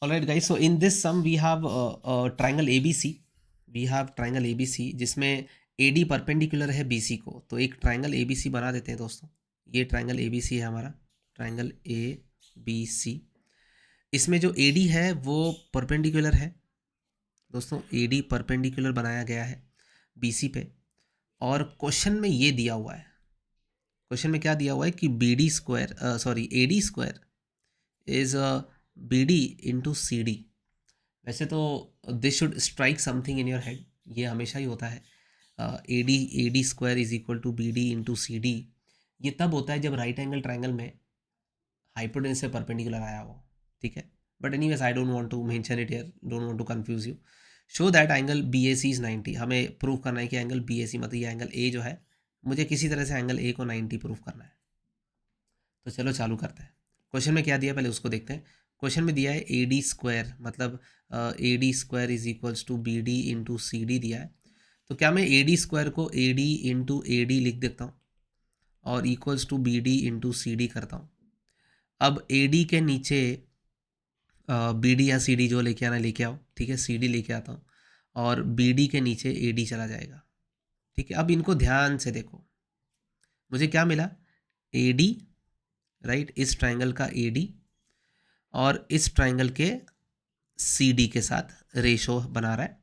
All right, guys. So in this sum, we have triangle ABC. We have triangle ABC जिसमें AD perpendicular है BC को. तो एक triangle ABC बना देते हैं दोस्तों. ये ट्राइंगल ABC है हमारा, ट्राइंगल ABC. इसमें जो AD है वो परपेंडिकुलर है दोस्तों. AD परपेंडिकुलर बनाया गया है BC पे. और क्वेश्चन में ये दिया हुआ है, क्वेश्चन में क्या दिया हुआ है कि BD square AD square is BD into CD. वैसे तो this should strike something in your head, ये हमेशा ही होता है. AD square is equal to BD into CD. ये तब होता है जब राइट एंगल ट्राइंगल में हाइपोटेन्यूज से परपेंडिकुलर आया हो. ठीक है, but anyways I don't want to mention it here, don't want to confuse you. Show that angle BAC is 90. हमें प्रूव करना है कि एंगल BAC मतलब ये एंगल A जो है, मुझे किसी तरह से एंगल A को 90 प्रूव करना है. तो चलो चालू करते हैं. क्वेश्चन में क्या दिया पहले उसको देखते हैं. क्वेश्चन में दिया है AD स्क्वायर मतलब AD square is equals to BD into CD दिया है. तो क्या मैं AD स्क्वायर को AD इंटू AD लिख देता हूँ और equals to BD into CD करता हूँ. अब AD के नीचे BD या CD जो लेके आना लेके आओ. ठीक है, CD लेके आता हूँ और BD के नीचे AD चला जाएगा. ठीक है, अब इनको ध्यान से देखो. मुझे क्या मिला, AD, राइट, इस ट्राइंगल का AD और इस ट्राइंगल के CD के साथ रेशो बना रहा है.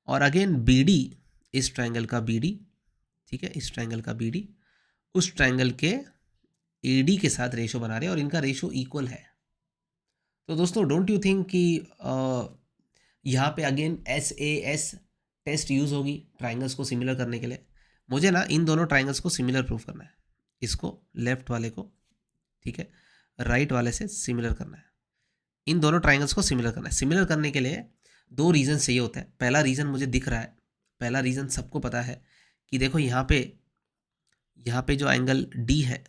और अगेन BD, इस ट्राइंगल का BD, ठीक है, इस ट्राइंगल का BD उस ट्राइंगल के AD के साथ रेशो बना रहे हैं और इनका रेशो इक्वल है. तो दोस्तों डोंट यू थिंक कि यहाँ पे अगेन SAS टेस्ट यूज़ होगी ट्राइंगल्स को सिमिलर करने के लिए. मुझे ना इन दोनों ट्राइंगल्स को सिमिलर प्रूफ करना है. इसको लेफ्ट वाले को, ठीक है, राइट वाले से सिमिलर करना है. इन दोनों ट्राइंगल्स को सिमिलर करना है. सिमिलर करने के लिए दो रीज़न चाहिए होते हैं. पहला रीज़न मुझे दिख रहा है, पहला रीज़न सबको पता है कि देखो यहाँ पे जो एंगल D है,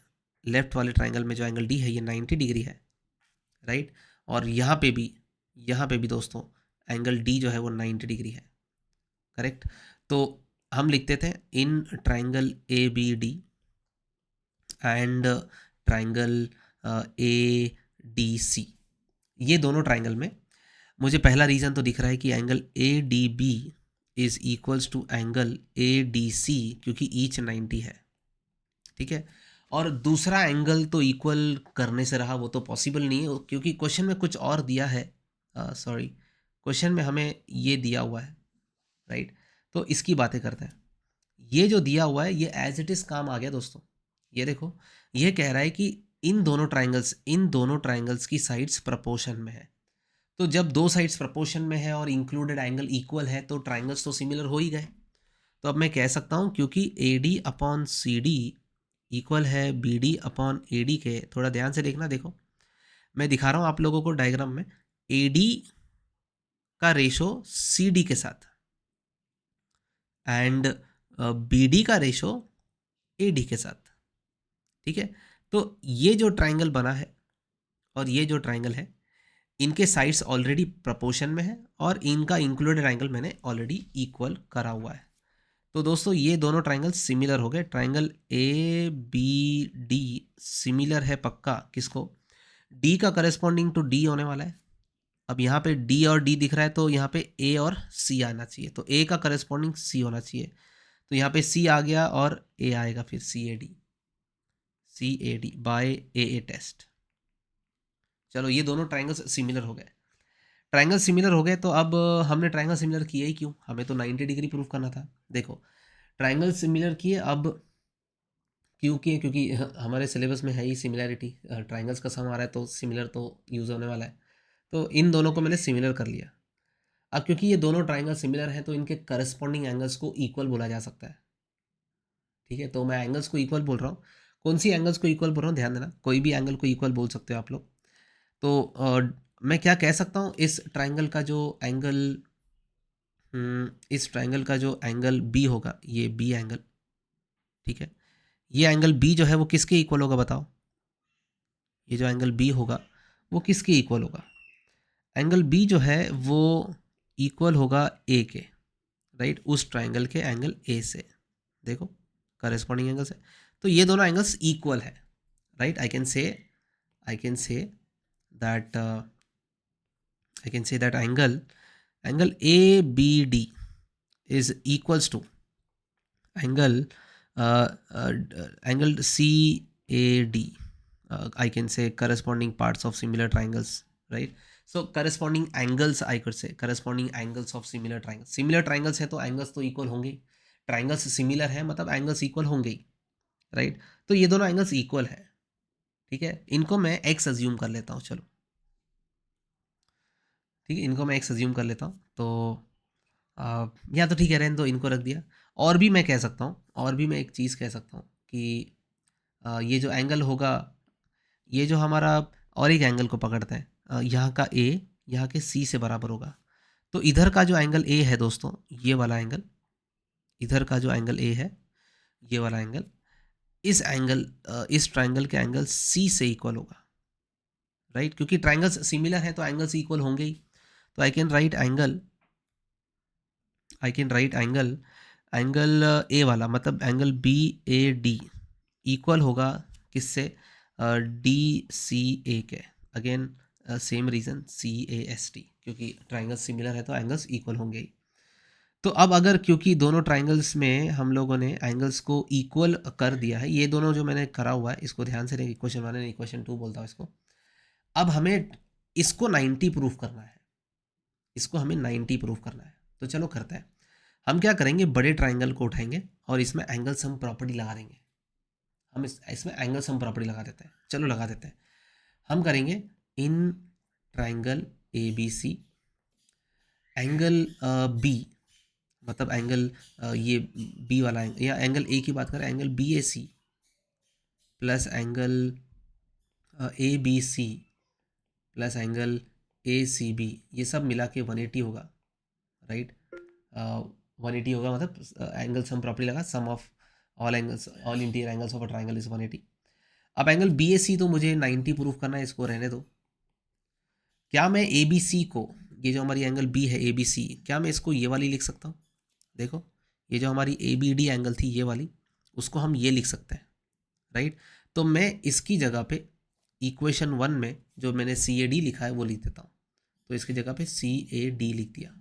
लेफ्ट वाले ट्राइंगल में जो एंगल D है ये 90 डिग्री है, राइट. और यहाँ पे भी दोस्तों एंगल D जो है वो 90 डिग्री है, करेक्ट. तो हम लिखते थे in triangle ABD and triangle ADC, ये दोनों ट्राइंगल में मुझे पहला रीज़न तो दिख रहा है कि angle ADB is equals to angle ADC क्योंकि ईच 90 है. ठीक है, और दूसरा एंगल तो इक्वल करने से रहा, वो तो पॉसिबल नहीं है क्योंकि क्वेश्चन में कुछ और दिया है. सॉरी, क्वेश्चन में हमें ये दिया हुआ है, राइट. तो इसकी बातें करते हैं. ये जो दिया हुआ है ये एज इट इज़ काम आ गया दोस्तों. ये देखो, ये कह रहा है कि इन दोनों ट्राइंगल्स की साइड्स प्रपोर्शन में है. तो जब दो साइड्स प्रपोर्शन में है और इंक्लूडेड एंगल इक्वल है तो ट्राइंगल्स तो सिमिलर हो ही गए. तो अब मैं कह सकता हूँ क्योंकि AD अपॉन CD इक्वल है BD अपॉन AD के. थोड़ा ध्यान से देखना, देखो मैं दिखा रहा हूँ आप लोगों को डायग्राम में. AD का रेशो CD के साथ एंड BD का रेशो AD के साथ. ठीक है, तो ये जो ट्राइंगल बना है और ये जो ट्राइंगल है, इनके साइड्स ऑलरेडी प्रपोर्शन में है और इनका इंक्लूडेड एंगल मैंने ऑलरेडी इक्वल करा हुआ है. तो दोस्तों ये दोनों ट्राइंगल सिमिलर हो गए. ट्राइंगल ABD सिमिलर है पक्का किसको, D का करस्पॉन्डिंग टू D होने वाला है. अब यहाँ पे D और D दिख रहा है तो यहाँ पे A और C आना चाहिए. तो A का करस्पॉन्डिंग C होना चाहिए. तो यहाँ पे C आ गया और A आएगा, फिर CAD बाय AA टेस्ट. चलो ये दोनों ट्राइंगल्स सिमिलर हो गए. ट्राइंगल सिमिलर हो गए तो अब हमने ट्राइंगल सिमिलर किए ही क्यों, हमें तो 90 डिग्री प्रूफ करना था. देखो ट्राइंगल सिमिलर किए, अब क्यों किए, क्योंकि हमारे सिलेबस में है ही सिमिलैरिटी. ट्राइंगल्स का सम आ रहा है तो सिमिलर तो यूज़ होने वाला है. तो इन दोनों को मैंने सिमिलर कर लिया. अब क्योंकि ये दोनों ट्राइंगल सिमिलर हैं तो इनके करस्पॉन्डिंग एंगल्स को इक्वल बोला जा सकता है. ठीक है, तो मैं एंगल्स को इक्वल बोल रहा हूँ. कौन सी एंगल्स को इक्वल बोल रहा हूँ, ध्यान देना, कोई भी एंगल को इक्वल बोल सकते हो आप लोग. तो मैं क्या कह सकता हूँ, इस ट्राइंगल का जो एंगल B होगा, ये B एंगल, ठीक है, ये एंगल B जो है वो किसके इक्वल होगा बताओ. ये जो एंगल B होगा वो किसके इक्वल होगा, एंगल B जो है वो इक्वल होगा A के, राइट, उस ट्राइंगल के एंगल A से. देखो करस्पॉन्डिंग एंगल से, तो ये दोनों एंगल्स इक्वल है, right. I can say that I can say that angle ABD is equals to angle angle CAD. I can say corresponding parts of similar triangles, right? So corresponding angles, I could say corresponding angles of similar triangles. Similar triangles है तो angles तो equal होंगे, triangles similar है मतलब angles equal होंगे ही, right? तो ये दोनों angles equal है, ठीक है। इनको मैं x assume कर लेता हूँ, चलो ठीक है, इनको मैं x assume कर लेता हूँ। तो या तो ठीक है, रहने दो, इनको रख दिया। और भी मैं कह सकता हूँ, और भी मैं एक चीज़ कह सकता हूँ कि ये जो एंगल होगा, ये जो हमारा और एक एंगल को पकड़ता है, यहाँ का A यहाँ के C से बराबर होगा। तो इधर का जो एंगल A है दोस्तों, ये वाला एंगल, इधर का जो एंगल A है, ये वाला एंगल, इस एंगल इस ट्राइंगल के एंगल C से इक्वल होगा, राइट? क्योंकि ट्राइंगल्स सिमिलर हैं तो एंगल्स इक्वल होंगे ही। तो I can write angle A वाला, मतलब एंगल BAD इक्वल होगा किससे? DCA के। अगेन सेम रीज़न, CAST, क्योंकि ट्राइंगल्स सिमिलर है तो एंगल्स इक्वल होंगे ही। तो अब अगर क्योंकि दोनों ट्राइंगल्स में हम लोगों ने एंगल्स को इक्वल कर दिया है, ये दोनों जो मैंने करा हुआ है इसको ध्यान से देखिए, इक्वेशन 1 और इक्वेशन 2 बोलता हूँ इसको। अब हमें इसको 90 प्रूफ करना है, इसको हमें 90 प्रूफ करना है। तो चलो करते हैं। हम क्या करेंगे, बड़े ट्राइंगल को उठाएंगे और इसमें एंगल सम प्रॉपर्टी लगा देंगे। हम इसमें एंगल सम प्रॉपर्टी लगा देते हैं, चलो लगा देते हैं। हम करेंगे in triangle ABC angle B, मतलब एंगल ये B वाला एंगल, या एंगल A की बात करें, angle BAC plus angle ABC plus angle ACB, ये सब मिला के 180 होगा, राइट? 180 होगा, मतलब एंगल सम प्रॉपर्टी लगा, sum of all angles, all interior angles of a triangle is 180। अब एंगल BAC तो मुझे 90 प्रूफ करना है, इसको रहने दो। क्या मैं ABC को, ये जो हमारी एंगल B है ABC, क्या मैं इसको ये वाली लिख सकता हूँ? देखो, ये जो हमारी ABD एंगल थी ये वाली, उसको हम ये लिख सकते हैं, राइट? तो मैं इसकी जगह पे इक्वेशन 1 में जो मैंने CAD लिखा है वो लिख देता हूँ, तो इसकी जगह पे CAD लिख दिया।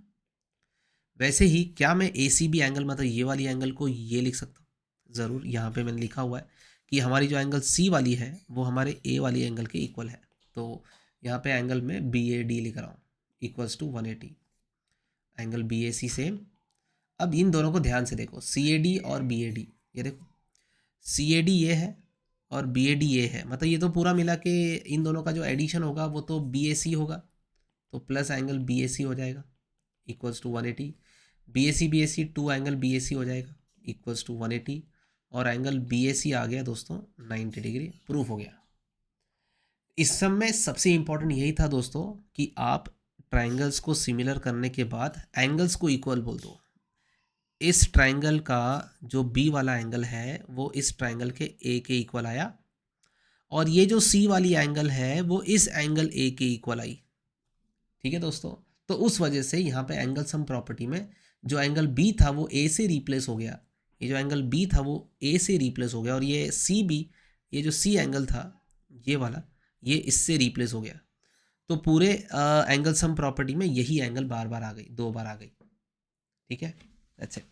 वैसे ही क्या मैं ACB एंगल, मतलब ये वाली एंगल को ये लिख सकता हूँ? ज़रूर, यहाँ पे मैंने लिखा हुआ है कि हमारी जो एंगल C वाली है वो हमारे A वाली एंगल के इक्वल है। तो यहाँ पे एंगल में BAD लिख रहा हूँ equals to 180, angle BAC same. अब इन दोनों को ध्यान से देखो, CAD और BAD, ये देखो CAD ये है और BAD ये है, मतलब ये तो पूरा मिला के इन दोनों का जो एडिशन होगा वो तो BAC होगा, तो प्लस एंगल BAC हो जाएगा equals to 180। BAC 2 angle BAC हो जाएगा इक्वल्स टू 180, और एंगल BAC आ गया दोस्तों 90 डिग्री, प्रूफ हो गया। इस सब में सबसे इंपॉर्टेंट यही था दोस्तों कि आप ट्राइंगल्स को सिमिलर करने के बाद एंगल्स को इक्वल बोल दो। इस ट्राइंगल का जो B वाला एंगल है वो इस ट्राइंगल के A के इक्वल आया, और ये जो C वाली एंगल है वो इस एंगल A के इक्वल आई, ठीक है दोस्तों। तो उस वजह से यहाँ पे एंगल सम प्रॉपर्टी में जो एंगल B था वो A से रिप्लेस हो गया, ये जो एंगल B था वो A से रिप्लेस हो गया, और ये CB, ये जो C एंगल था ये वाला, ये इससे रिप्लेस हो गया। तो पूरे एंगल सम प्रॉपर्टी में यही एंगल बार बार आ गई, 2 बार आ गई, ठीक है। That's it.